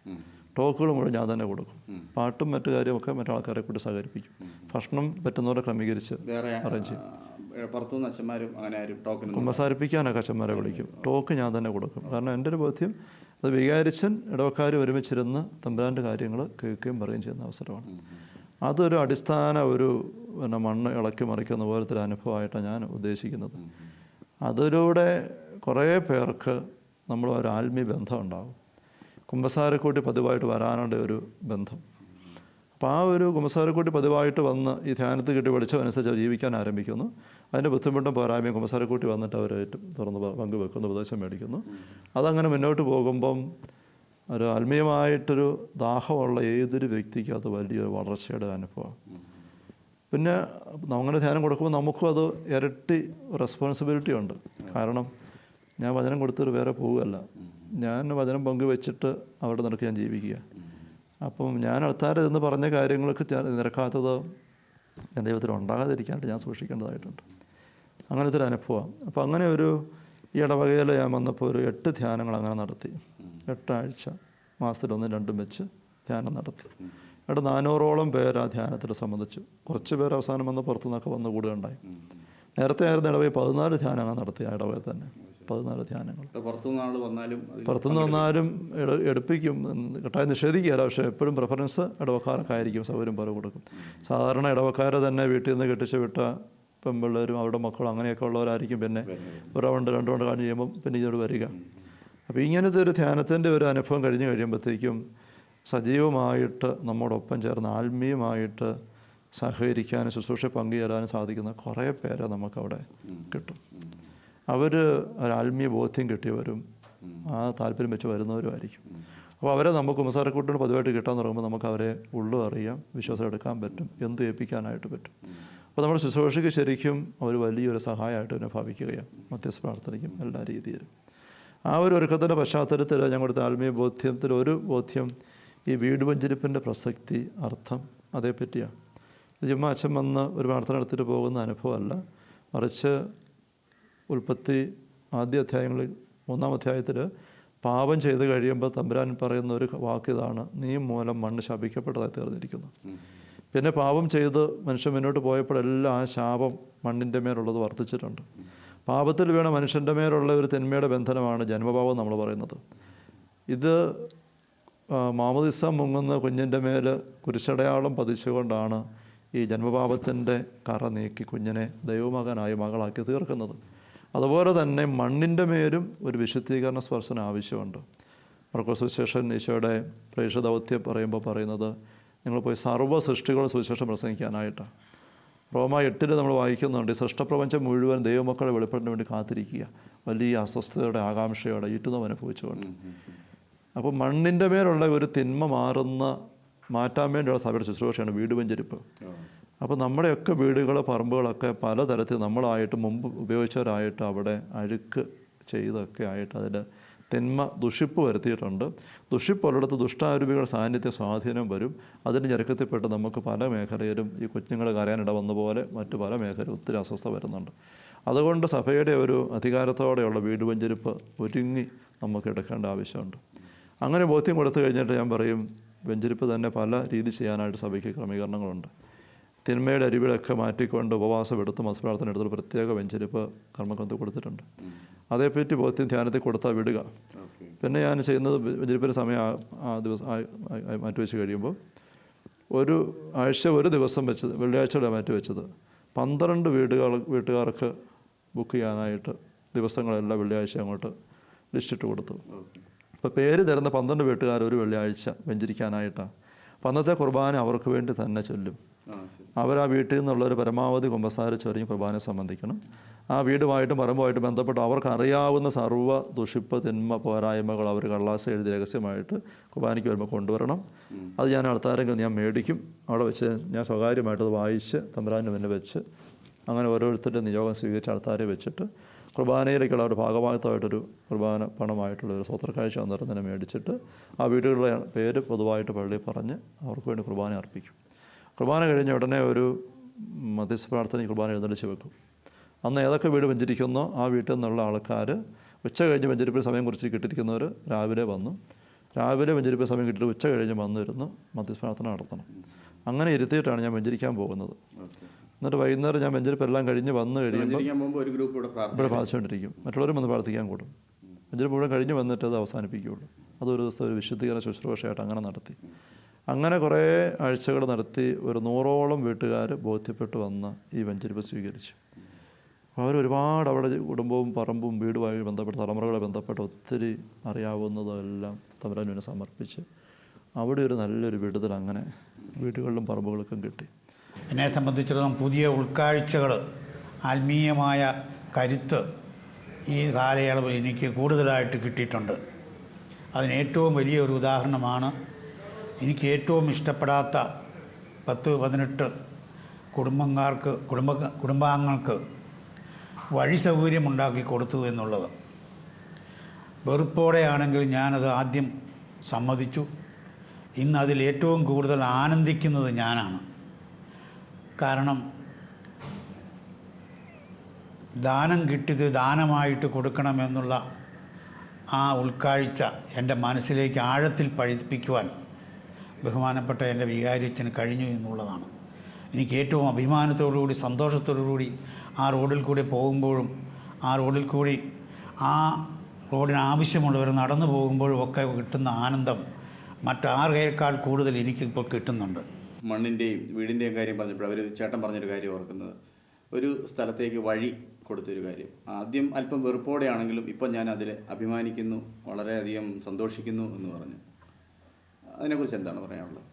ടോക്കുകൾ മുഴുവൻ ഞാൻ തന്നെ കൊടുക്കും. പാട്ടും മറ്റു കാര്യമൊക്കെ മറ്റാൾക്കാരെ കൂടി സഹകരിപ്പിക്കും. ഭക്ഷണം പറ്റുന്നവരെ ക്രമീകരിച്ച് അറേഞ്ച് ചെയ്യും. പുറത്തുനിന്ന് അച്ഛന്മാരും അങ്ങനെ ആരും ടോക്കൻ കുമ്പസാരിപ്പിക്കാനൊക്കെ അച്ഛന്മാരെ വിളിക്കും. ടോക്ക് ഞാൻ തന്നെ കൊടുക്കും. കാരണം എൻ്റെ ഒരു ബോധ്യം അത് വികാരിച്ചൻ ഇടവക്കാർ ഒരുമിച്ചിരുന്ന് തമ്പുരാൻ്റെ കാര്യങ്ങൾ കേൾക്കുകയും പറയുകയും ചെയ്യുന്ന അവസരമാണ്. അതൊരു അടിസ്ഥാന പിന്നെ മണ്ണ് ഇളക്കി മറിക്കുന്ന പോലത്തെ ഒരു അനുഭവമായിട്ടാണ് ഞാൻ ഉദ്ദേശിക്കുന്നത്. അതിലൂടെ കുറേ പേർക്ക് നമ്മൾ ഒരു ആത്മീയ ബന്ധം ഉണ്ടാകും. കുമ്പസാരക്കൂട്ടി പതിവായിട്ട് വരാനുള്ള ഒരു ബന്ധം. അപ്പോൾ ആ ഒരു കുമ്പസാരക്കൂട്ടി പതിവായിട്ട് വന്ന് ഈ ധ്യാനത്തിൽ കിട്ടി വെളിച്ചമനുസരിച്ച് അവർ ജീവിക്കാൻ ആരംഭിക്കുന്നു. അതിൻ്റെ ബുദ്ധിമുട്ടും പോരായ്മയും കുമ്പസാരക്കൂട്ടി വന്നിട്ട് അവരായിട്ട് തുറന്ന് പങ്കുവെക്കുന്നു, ഉപദേശം മേടിക്കുന്നു. അതങ്ങനെ മുന്നോട്ട് പോകുമ്പം ഒരു ആത്മീയമായിട്ടൊരു ദാഹമുള്ള ഏതൊരു വ്യക്തിക്കും അത് വലിയൊരു വളർച്ചയുടെ അനുഭവമാണ്. പിന്നെ അങ്ങനെ ധ്യാനം കൊടുക്കുമ്പോൾ നമുക്കും അത് ഇരട്ടി റെസ്പോൺസിബിലിറ്റി ഉണ്ട്. കാരണം ഞാൻ വചനം കൊടുത്തിട്ട് വേറെ പോവുകയല്ല, ഞാൻ വചനം പങ്കുവെച്ചിട്ട് അവിടെ നിനക്ക് ഞാൻ ജീവിക്കുക. അപ്പം ഞാൻ അൾത്താര എന്ന് പറഞ്ഞ കാര്യങ്ങൾക്ക് നിരക്കാത്തത് എൻ്റെ ജീവിതത്തിൽ ഉണ്ടാകാതിരിക്കാനായിട്ട് ഞാൻ സൂക്ഷിക്കേണ്ടതായിട്ടുണ്ട്. അങ്ങനത്തെ ഒരു അനുഭവമാണ്. അപ്പോൾ അങ്ങനെ ഈ ഇടവകയിൽ ഞാൻ വന്നപ്പോൾ ഒരു 8 ധ്യാനങ്ങൾ അങ്ങനെ നടത്തി. 8 ആഴ്ച മാസത്തിൽ 1, 2 വെച്ച് ധ്യാനം നടത്തി. 400ഓളം പേര് ആ ധ്യാനത്തിൽ സംബന്ധിച്ചു. കുറച്ച് പേര് അവസാനം വന്ന് പുറത്തുനിന്നൊക്കെ വന്ന് കൂടുകയുണ്ടായി. നേരത്തെ ആയിരുന്ന ഇടവകയിൽ 14 ധ്യാനങ്ങൾ നടത്തി. ആ ഇടവകയിൽ തന്നെ 14 ധ്യാനങ്ങൾ. പുറത്തുനിന്ന് വന്നാലും എടുപ്പിക്കും, കെട്ടായി നിഷേധിക്കുകയല്ല. പക്ഷേ എപ്പോഴും പ്രിഫറൻസ് ഇടവക്കാരൊക്കെ ആയിരിക്കും, സൗകര്യം പോലെ കൊടുക്കും. സാധാരണ ഇടവക്കാരെ തന്നെ വീട്ടിൽ നിന്ന് കെട്ടിച്ച് വിട്ട പെൺപിള്ളേരും അവരുടെ മക്കളും അങ്ങനെയൊക്കെ ഉള്ളവരായിരിക്കും പിന്നെ ഒരു റൗണ്ട് 2 റൗണ്ട് കഴിഞ്ഞ് കഴിയുമ്പം പിന്നെ ഇതിനോട് വരിക. അപ്പോൾ ഇങ്ങനത്തെ ഒരു ധ്യാനത്തിൻ്റെ ഒരു അനുഭവം കഴിഞ്ഞ് കഴിയുമ്പോഴത്തേക്കും സജീവമായിട്ട് നമ്മോടൊപ്പം ചേർന്ന് ആത്മീയമായിട്ട് സഹകരിക്കാനും ശുശ്രൂഷ പങ്കുചേരാനും സാധിക്കുന്ന കുറേ പേരെ നമുക്കവിടെ കിട്ടും. അവർ ഒരു ആത്മീയ ബോധ്യം കിട്ടിയവരും ആ താല്പര്യം വെച്ച് വരുന്നവരുമായിരിക്കും. അപ്പോൾ അവരെ നമുക്ക് കുമ്പസാരക്കൂട്ടിന് പതിവായിട്ട് കിട്ടാൻ തുടങ്ങുമ്പോൾ നമുക്ക് അവരെ ഉള്ളു അറിയാം, വിശ്വാസം എടുക്കാൻ പറ്റും, എന്ത് ഏൽപ്പിക്കാനായിട്ട് പറ്റും. അപ്പോൾ നമ്മുടെ ശുശ്രൂഷയ്ക്ക് ശരിക്കും അവർ വലിയൊരു സഹായമായിട്ട് തന്നെ ഭാവിക്കുകയാണ്, മധ്യസ്ഥ പ്രാർത്ഥനയ്ക്കും എല്ലാ രീതിയിലും. ആ ഒരു ഒരുക്കത്തിൻ്റെ പശ്ചാത്തലത്തിൽ ഞാൻ കൊടുത്ത ആത്മീയ ബോധ്യത്തിൽ ഒരു ബോധ്യം ഈ വീട് വഞ്ചരിപ്പിൻ്റെ പ്രസക്തി, അർത്ഥം, അതേപ്പറ്റിയാണ്. ഇത് ചുമ്മാ അച്ഛൻ വന്ന് ഒരു പ്രാർത്ഥന എടുത്തിട്ട് പോകുന്ന അനുഭവമല്ല, മറിച്ച് ഉൽപ്പത്തി ആദ്യ അധ്യായങ്ങളിൽ 3-ാം അധ്യായത്തിൽ പാപം ചെയ്ത് കഴിയുമ്പോൾ തമ്പുരാൻ പറയുന്ന ഒരു വാക്കിതാണ്, നീ മൂലം മണ്ണ് ശപിക്കപ്പെട്ടതായി തീർന്നിരിക്കുന്നു. പിന്നെ പാപം ചെയ്ത് മനുഷ്യൻ മുന്നോട്ട് പോയപ്പോഴെല്ലാം ആ ശാപം മണ്ണിൻ്റെ മേലുള്ളത് വർദ്ധിച്ചിട്ടുണ്ട്. പാപത്തിൽ വീണ മനുഷ്യൻ്റെ മേലുള്ള ഒരു തിന്മയുടെ ബന്ധനമാണ് ജന്മപാപം നമ്മൾ പറയുന്നത്. ഇത് മാമോദിസ മുങ്ങുന്ന കുഞ്ഞിൻ്റെ മേൽ കുരിശടയാളം പതിച്ചുകൊണ്ടാണ് ഈ ജന്മപാപത്തിൻ്റെ കറ നീക്കി കുഞ്ഞിനെ ദൈവമകനായി മകളാക്കി തീർക്കുന്നത്. അതുപോലെ തന്നെ മണ്ണിൻ്റെ മേലും ഒരു വിശുദ്ധീകരണ സ്പർശനം ആവശ്യമുണ്ട്. മർക്കോസ് സുവിശേഷൻ ഈശോയുടെ പ്രേക്ഷിത ദൗത്യം പറയുമ്പോൾ പറയുന്നത് നിങ്ങൾ പോയി സർവ്വ സൃഷ്ടികളുടെ സുവിശേഷം പ്രസംഗിക്കാനായിട്ടാണ്. റോമ 8 നമ്മൾ വായിക്കുന്നുണ്ട്, ഈ സൃഷ്ടപ്രപഞ്ചം മുഴുവൻ ദൈവമക്കളെ വെളിപ്പെടുന്നതിന് വേണ്ടി കാത്തിരിക്കുക, വലിയ അസ്വസ്ഥതയുടെ ആകാംക്ഷയോടെ ഈറ്റുന്നവ അനുഭവിച്ചുകൊണ്ട്. അപ്പോൾ മണ്ണിൻ്റെ മേലുള്ള ഒരു തിന്മ മാറ്റാൻ വേണ്ടിയുള്ള സഭയുടെ ശുശ്രൂഷയാണ് വീട് വെഞ്ചരിപ്പ്. അപ്പോൾ നമ്മുടെയൊക്കെ വീടുകൾ, പറമ്പുകളൊക്കെ പലതരത്തിൽ നമ്മളായിട്ട് മുമ്പ് ഉപയോഗിച്ചവരായിട്ട് അവിടെ അഴുക്ക് ചെയ്തൊക്കെ ആയിട്ട് അതിൽ തിന്മ ദുഷിപ്പ് വരുത്തിയിട്ടുണ്ട്. ദുഷിപ്പുള്ളിടത്ത് ദുഷ്ടാരൂപികളുടെ സാന്നിധ്യ സ്വാധീനം വരും. അതിൻ്റെ ഞെരുക്കത്തിൽപ്പെട്ട് നമുക്ക് പല മേഖലയിലും ഈ കുഞ്ഞുങ്ങൾ കരയാനിട വന്ന പോലെ മറ്റ് പല മേഖലയിലും ഒത്തിരി അസ്വസ്ഥ വരുന്നുണ്ട്. അതുകൊണ്ട് സഭയുടെ ഒരു അധികാരത്തോടെയുള്ള വീട് വെഞ്ചരിപ്പ് ഒരുങ്ങി നമുക്ക് എടുക്കേണ്ട ആവശ്യമുണ്ട്. അങ്ങനെ ബോധ്യം കൊടുത്തു കഴിഞ്ഞിട്ട് ഞാൻ പറയും, വെഞ്ചരിപ്പ് തന്നെ പല രീതി ചെയ്യാനായിട്ട് സഭയ്ക്ക് ക്രമീകരണങ്ങളുണ്ട്. തിന്മയുടെ അരിവിലൊക്കെ മാറ്റിക്കൊണ്ട് ഉപവാസം എടുത്ത് മത്സ്യപ്രാർത്ഥന എടുത്തൊരു പ്രത്യേക വെഞ്ചരിപ്പ് കർമ്മഗ്രന്ഥത്തിൽ കൊടുത്തിട്ടുണ്ട്. അതേപ്പറ്റി ബോധ്യം ധ്യാനത്തിൽ കൊടുത്താൽ വിടുക. പിന്നെ ഞാൻ ചെയ്യുന്നത് വെഞ്ചരിപ്പിൻ്റെ സമയം മാറ്റിവെച്ച് കഴിയുമ്പോൾ ഒരു ആഴ്ച ഒരു ദിവസം വെച്ചത് വെള്ളിയാഴ്ചയുടെ മാറ്റിവെച്ചത് 12 വീട്ടുകാർക്ക് ബുക്ക് ചെയ്യാനായിട്ട് ദിവസങ്ങളെല്ലാം വെള്ളിയാഴ്ച അങ്ങോട്ട് ലിസ്റ്റിട്ട് കൊടുത്തു. അപ്പോൾ പേര് തരുന്ന 12 വീട്ടുകാർ ഒരു വെള്ളിയാഴ്ച വെഞ്ചരിക്കാനായിട്ടാണ്. അപ്പം അന്നത്തെ കുർബാന അവർക്ക് വേണ്ടി തന്നെ ചൊല്ലും. അവർ ആ വീട്ടിൽ നിന്നുള്ളൊരു പരമാവധി കുമ്പസാരിച്ചൊരിഞ്ഞ് കുർബാനയെ സംബന്ധിക്കണം. ആ വീടുമായിട്ടും പറമ്പുമായിട്ട് ബന്ധപ്പെട്ട് അവർക്ക് അറിയാവുന്ന സർവ്വ ദുഷിപ്പ് തിന്മ പോരായ്മകൾ അവർ കള്ളാസ് എഴുതി രഹസ്യമായിട്ട് കുർബാനയ്ക്ക് വരുമ്പോൾ കൊണ്ടുവരണം. അത് ഞാൻ ആൾക്കാരെങ്കിലും ഞാൻ മേടിക്കും. അവിടെ വെച്ച് ഞാൻ സ്വകാര്യമായിട്ട് അത് വായിച്ച് തമ്പുരാൻ്റെ മുന്നിൽ വെച്ച് അങ്ങനെ ഓരോരുത്തരുടെ നിയോഗം സ്വീകരിച്ച് ആൾക്കാരെ വെച്ചിട്ട് കുർബാനയിലേക്കുള്ള ഒരു ഭാഗഭാഗത്തായിട്ടൊരു കുർബാന പണമായിട്ടുള്ളൊരു സ്വത്രക്കാഴ്ച അന്നേരം തന്നെ മേടിച്ചിട്ട് ആ വീടുകളുടെ പേര് പൊതുവായിട്ട് പള്ളിയിൽ പറഞ്ഞ് അവർക്ക് വേണ്ടി കുർബാന അർപ്പിക്കും. കുർബാന കഴിഞ്ഞ ഉടനെ ഒരു മധ്യസ്ഥ പ്രാർത്ഥന കുർബാന എഴുന്നള്ളിച്ച് വെക്കും. അന്ന് ഏതൊക്കെ വീട് വെഞ്ചരിക്കുന്നോ ആ വീട്ടിൽ നിന്നുള്ള ആൾക്കാർ ഉച്ച കഴിഞ്ഞ് വെഞ്ചരിപ്പിന് സമയം കുറിച്ച് കിട്ടിയിരിക്കുന്നവർ രാവിലെ വന്നു, രാവിലെ വെഞ്ചരിപ്പിന് സമയം കിട്ടിയിട്ട് ഉച്ച കഴിഞ്ഞ് വന്നിരുന്ന് മധ്യസ്ഥ പ്രാർത്ഥന നടത്തണം. അങ്ങനെ ഇരുത്തിയിട്ടാണ് ഞാൻ വെഞ്ചരിക്കാൻ പോകുന്നത്. എന്നിട്ട് വൈകുന്നേരം ഞാൻ വെഞ്ചരിപ്പ് എല്ലാം കഴിഞ്ഞ് വന്ന് കഴിയുമ്പോൾ ഇവിടെ പ്രാർത്ഥിച്ചുകൊണ്ടിരിക്കും. മറ്റുള്ളവരും വന്ന് പ്രാർത്ഥിക്കാൻ കൂടും. വെഞ്ചരിപ്പ് മുഴുവൻ കഴിഞ്ഞ് വന്നിട്ട് അത് അവസാനിപ്പിക്കുകയുള്ളൂ. അതൊരു ദിവസം ഒരു വിശുദ്ധീകരണ ശുശ്രൂഷയായിട്ട് അങ്ങനെ നടത്തി. അങ്ങനെ കുറേ ആഴ്ചകൾ നടത്തി ഒരു 100ഓളം വീട്ടുകാർ ബോധ്യപ്പെട്ട് വന്ന് ഈ വെഞ്ചരിപ്പ് സ്വീകരിച്ചു. അവരൊരുപാട് അവിടെ കുടുംബവും പറമ്പും വീടുമായി ബന്ധപ്പെട്ട് തലമുറകളെ ബന്ധപ്പെട്ട് ഒത്തിരി അറിയാവുന്നതെല്ലാം തമ്പുരാനെ സമർപ്പിച്ച് അവിടെ ഒരു നല്ലൊരു വിടുതൽ അങ്ങനെ വീടുകളിലും പറമ്പുകൾക്കും കിട്ടി. എന്നെ സംബന്ധിച്ചിടത്തോളം പുതിയ ഉൾക്കാഴ്ചകൾ, ആത്മീയമായ കരുത്ത് ഈ കാലയളവിൽ എനിക്ക് കൂടുതലായിട്ട് കിട്ടിയിട്ടുണ്ട്. അതിന് ഏറ്റവും വലിയൊരു ഉദാഹരണമാണ് എനിക്ക് ഏറ്റവും ഇഷ്ടപ്പെടാത്ത 10-18 കുടുംബാംഗങ്ങൾക്ക് വഴി സൗകര്യമുണ്ടാക്കി കൊടുത്തു എന്നുള്ളത്. വെറുപ്പോടെയാണെങ്കിൽ ഞാനത് ആദ്യം സമ്മതിച്ചു. ഇന്ന് അതിൽ ഏറ്റവും കൂടുതൽ ആനന്ദിക്കുന്നത് ഞാനാണ്. കാരണം ദാനം കിട്ടിയത് ദാനമായിട്ട് കൊടുക്കണമെന്നുള്ള ആ ഉൾക്കാഴ്ച എൻ്റെ മനസ്സിലേക്ക് ആഴത്തിൽ പതിപ്പിക്കുവാൻ ബഹുമാനപ്പെട്ട എൻ്റെ വികാരിയച്ഛന് കഴിഞ്ഞു എന്നുള്ളതാണ്. എനിക്ക് ഏറ്റവും അഭിമാനത്തോടുകൂടി സന്തോഷത്തോടുകൂടി ആ റോഡിൽ കൂടി പോകുമ്പോഴും ആ റോഡിൽ കൂടി ആ റോഡിന് ആവശ്യമുള്ളവർ നടന്നു പോകുമ്പോഴും ഒക്കെ കിട്ടുന്ന ആനന്ദം മറ്റാരേക്കാൾ കൂടുതൽ എനിക്കിപ്പോൾ കിട്ടുന്നുണ്ട്. മണ്ണിൻ്റെയും വീടിൻ്റെയും കാര്യം പറഞ്ഞപ്പോൾ അവർ ചേട്ടൻ പറഞ്ഞൊരു കാര്യം ഓർക്കുന്നത്, ഒരു സ്ഥലത്തേക്ക് വഴി കൊടുത്തൊരു കാര്യം. ആദ്യം അല്പം വെറുപ്പോടെയാണെങ്കിലും ഇപ്പം ഞാൻ അതിൽ അഭിമാനിക്കുന്നു, വളരെയധികം സന്തോഷിക്കുന്നു എന്ന് പറഞ്ഞു. അതിനെക്കുറിച്ച് എന്താണ് പറയാനുള്ളത്?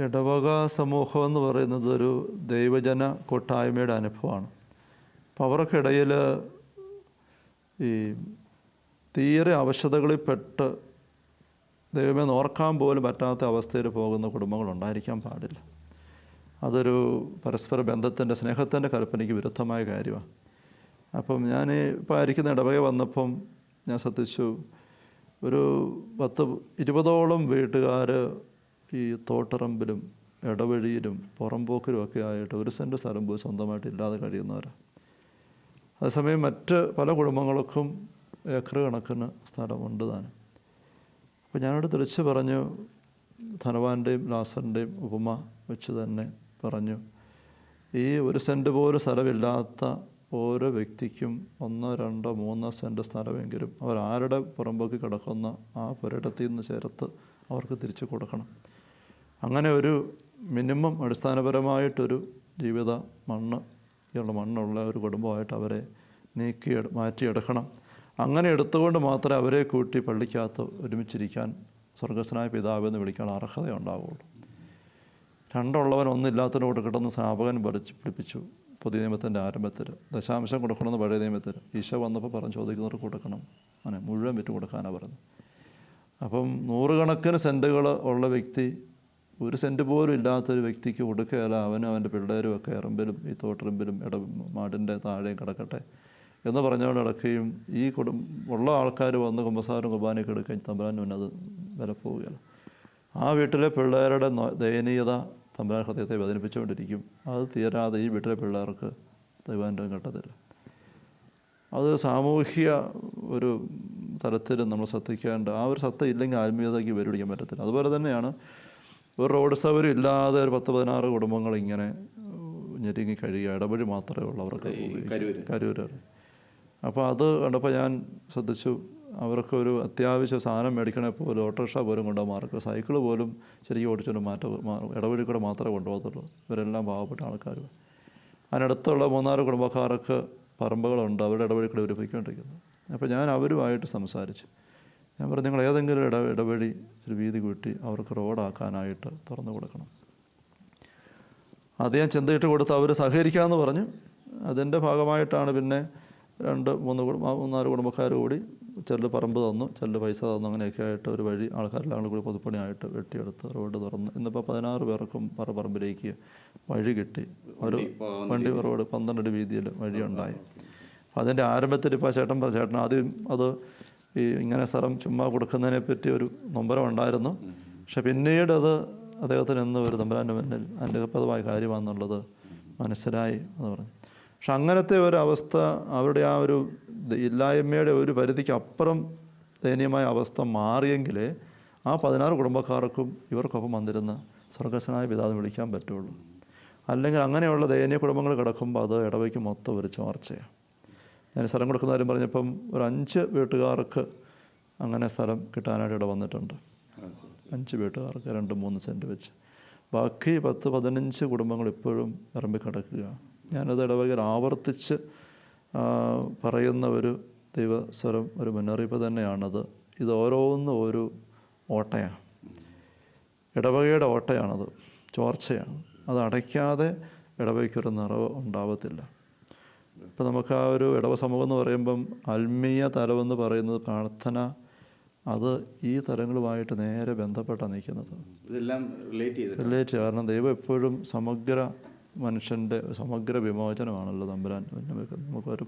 ഇടവക സമൂഹം എന്ന് പറയുന്നത് ഒരു ദൈവജന കൂട്ടായ്മയുടെ അനുഭവമാണ്. അപ്പോൾ അവർക്കിടയിൽ ഈ തീരെ അവശതകളിൽപ്പെട്ട് ദൈവമേ ഓർക്കാൻ പോലും പറ്റാത്ത അവസ്ഥയിൽ പോകുന്ന കുടുംബങ്ങളുണ്ടായിരിക്കാൻ പാടില്ല. അതൊരു പരസ്പര ബന്ധത്തിൻ്റെ സ്നേഹത്തിൻ്റെ കൽപ്പനയ്ക്ക് വിരുദ്ധമായ കാര്യമാണ്. അപ്പം ഞാൻ ഇപ്പോൾ ആയിരിക്കുന്ന ഇടവക വന്നപ്പം ഞാൻ ശ്രദ്ധിച്ചു, ഒരു 10-20ഓളം വീട്ടുകാർ ഈ തോട്ടറമ്പിലും ഇടവഴിയിലും പുറംപോക്കിലും ഒക്കെ ആയിട്ട് 1 സെൻറ്റ് സ്ഥലം പോയി സ്വന്തമായിട്ട് ഇല്ലാതെ കഴിയുന്നവരാണ്. അതേസമയം മറ്റ് പല കുടുംബങ്ങൾക്കും ഏക്കർ കണക്കിന് സ്ഥലമുണ്ട് താനും. അപ്പോൾ ഞാനോട് തിരിച്ച് പറഞ്ഞു, ധനവാൻ്റെയും ലാസറിൻ്റെയും ഉപമ വെച്ച് തന്നെ പറഞ്ഞു, ഈ 1 സെൻറ്റ് പോലും സ്ഥലമില്ലാത്ത ഓരോ വ്യക്തിക്കും 1, 2, 3 സെൻറ്റ് സ്ഥലമെങ്കിലും അവരാരുടെ പുറമ്പോക്കി കിടക്കുന്ന ആ പുരയിടത്തിൽ നിന്ന് ചേർത്ത് അവർക്ക് തിരിച്ചു കൊടുക്കണം. അങ്ങനെ ഒരു മിനിമം അടിസ്ഥാനപരമായിട്ടൊരു ജീവിത മണ്ണുള്ള ഒരു കുടുംബമായിട്ട് അവരെ മാറ്റിയെടുക്കണം. അങ്ങനെ എടുത്തുകൊണ്ട് മാത്രമേ അവരെ കൂട്ടി പള്ളിക്കകത്ത് ഒരുമിച്ചിരിക്കാൻ സ്വർഗസ്വനായ പിതാവെന്ന് വിളിക്കാൻ അർഹതയുണ്ടാവുള്ളൂ. 2 ഉള്ളവൻ 1 ഇല്ലാത്തതിനോട് കിടന്ന് സ്നാപകൻ പിടിപ്പിച്ചു. പുതിയ നിയമത്തിൻ്റെ ആരംഭത്തിൽ ദശാംശം കൊടുക്കണമെന്ന് പഴയ നിയമത്തിൽ ഈശോ വന്നപ്പോൾ ചോദിക്കുന്നവർക്ക് കൊടുക്കണം, അങ്ങനെ മുഴുവൻ വിറ്റ് കൊടുക്കാനാണ് പറഞ്ഞത്. അപ്പം 100 കണക്കിന് സെൻറ്റുകൾ ഉള്ള വ്യക്തി 1 സെൻറ്റ് പോലും ഇല്ലാത്തൊരു വ്യക്തിക്ക് കൊടുക്കുകയല്ല, അവനും അവൻ്റെ പിള്ളേരും ഒക്കെ എറമ്പിലും ഈ തോട്ടറമ്പിലും മാടിൻ്റെ താഴെയും കിടക്കട്ടെ എന്ന് പറഞ്ഞുകൊണ്ട് കിടക്കുകയും ഈ ഉള്ള ആൾക്കാർ വന്ന് കുമ്പസാരം കുർബാനയൊക്കെ എടുക്കുകയും തമ്പുരാൻ അത് വില പോവുകയല്ല. ആ വീട്ടിലെ പിള്ളേരുടെ ദയനീയത തമ്പുരാൻ ഹൃദയത്തെ വേദനിപ്പിച്ചുകൊണ്ടിരിക്കും. അത് തീരാതെ ഈ വീട്ടിലെ പിള്ളേർക്ക് ദൈവാനുഗ്രഹം കിട്ടത്തില്ല. അത് സാമൂഹ്യ ഒരു തലത്തിൽ നമ്മൾ ശ്രദ്ധിക്കേണ്ട ആ ഒരു സത്ത ഇല്ലെങ്കിൽ ആത്മീയതയ്ക്ക് പേരുപിടിക്കാൻ പറ്റത്തില്ല. അതുപോലെ തന്നെയാണ് ഒരു റോഡ് സൗകര്യം ഇല്ലാതെ ഒരു 10-16 കുടുംബങ്ങൾ ഇങ്ങനെ ഞെരുങ്ങി കഴിയുക. ഇടവഴി മാത്രമേ ഉള്ളൂ അവർക്ക്, കരൂർ. അപ്പോൾ അത് കണ്ടപ്പോൾ ഞാൻ ശ്രദ്ധിച്ചു, അവർക്കൊരു അത്യാവശ്യ സാധനം മേടിക്കണേ പോലും ഓട്ടോറിക്ഷ പോലും കൊണ്ടുപോകാൻ മാർക്ക്, സൈക്കിൾ പോലും ശരിക്കും ഓടിച്ചൊരു ഇടവഴി കൂടെ മാത്രമേ കൊണ്ടുപോകത്തുള്ളൂ. ഇവരെല്ലാം പാവപ്പെട്ട ആൾക്കാർ. അതിനടുത്തുള്ള 3-4 കുടുംബക്കാർക്ക് പറമ്പുകളുണ്ട്, അവരുടെ ഇടവഴി കൂടെ ഇവർ പോയിക്കൊണ്ടിരിക്കുന്നത്. അപ്പോൾ ഞാൻ അവരുമായിട്ട് സംസാരിച്ചു. ഞാൻ പറഞ്ഞു, നിങ്ങൾ ഏതെങ്കിലും ഇടവഴി ഒരു വീതി കൂട്ടി അവർക്ക് റോഡാക്കാനായിട്ട് തുറന്നു കൊടുക്കണം. ആദ്യം ചിന്തയിട്ട് കൊടുത്ത് അവർ സഹകരിക്കാമെന്ന് പറഞ്ഞു. അതിൻ്റെ ഭാഗമായിട്ടാണ് പിന്നെ 2-3-4 കുടുംബക്കാർ കൂടി ചിലർ പറമ്പ് തന്നു, ചിലർ പൈസ തന്നു. അങ്ങനെയൊക്കെ ആയിട്ട് ഒരു വഴി ആൾക്കാരെല്ലാം കൂടി പൊതുപ്പണിയായിട്ട് വെട്ടിയെടുത്ത് റോഡ് തുറന്ന് ഇന്നിപ്പോൾ 16 പേർക്കും പറമ്പിലേക്ക് വഴി കിട്ടി. ഒരു വണ്ടി റോഡ് 12 അടി വീതിയിൽ വഴിയുണ്ടായി. അപ്പോൾ അതിൻ്റെ ആരംഭത്തിൽ ഇപ്പോൾ ചേട്ടൻ ആദ്യം അത് ഈ ഇങ്ങനെ സ്ഥലം ചുമ്മാ കൊടുക്കുന്നതിനെ പറ്റി ഒരു നൊമ്പരം ഉണ്ടായിരുന്നു. പക്ഷെ പിന്നീട് അത് അദ്ദേഹത്തിന് ഇന്ന് ഒരു തമ്പുരാൻ്റെ മുന്നിൽ അനുഗ്രഹപ്രദമായ കാര്യമാണെന്നുള്ളത് മനസ്സിലായി എന്ന് പറഞ്ഞു. പക്ഷെ അങ്ങനത്തെ ഒരവസ്ഥ അവരുടെ ആ ഒരു ഇല്ലായ്മയുടെ ഒരു പരിധിക്ക് അപ്പുറം ദയനീയമായ അവസ്ഥ മാറിയെങ്കിൽ ആ 16 കുടുംബക്കാർക്കും ഇവർക്കൊപ്പം വന്നിരുന്ന സ്വർഗസ്വനായ പിതാവിനെ വിളിക്കാൻ പറ്റുള്ളൂ. അല്ലെങ്കിൽ അങ്ങനെയുള്ള ദയനീയ കുടുംബങ്ങൾ കിടക്കുമ്പോൾ അത് ഇടവയ്ക്ക് മൊത്തം ഒരു ചോർച്ചയാണ്. ഞാൻ സ്ഥലം കൊടുക്കുന്ന കാര്യം പറഞ്ഞപ്പം ഒരു 5 വീട്ടുകാർക്ക് അങ്ങനെ സ്ഥലം കിട്ടാനായിട്ട് ഇട വന്നിട്ടുണ്ട്. 5 വീട്ടുകാർക്ക് 2-3 സെൻറ്റ് വെച്ച്. ബാക്കി 10-15 കുടുംബങ്ങൾ ഇപ്പോഴും ഇറമ്പിക്കിടക്കുക. ഞാനത് ഇടവകയിൽ ആവർത്തിച്ച് പറയുന്ന ഒരു ദൈവസ്വരം, ഒരു മുന്നറിയിപ്പ് തന്നെയാണത്. ഇത് ഓരോന്നും ഒരു ഓട്ടയാണ്, ഇടവകയുടെ ഓട്ടയാണത്, ചോർച്ചയാണ്. അത് അടയ്ക്കാതെ ഇടവകയ്ക്കൊരു നിറവ് ഉണ്ടാവത്തില്ല. ഇപ്പം നമുക്ക് ആ ഒരു ഇടവ സമൂഹം എന്ന് പറയുമ്പം ആത്മീയ തലമെന്ന് പറയുന്നത് പ്രാർത്ഥന, അത് ഈ തലങ്ങളുമായിട്ട് നേരെ ബന്ധപ്പെട്ടാണ് നിൽക്കുന്നത്. ഇതെല്ലാം റിലേറ്റ് കാരണം ദൈവം എപ്പോഴും സമഗ്ര മനുഷ്യൻ്റെ സമഗ്ര വിമോചനമാണല്ലോ തമ്പുരാൻ നമുക്കൊരു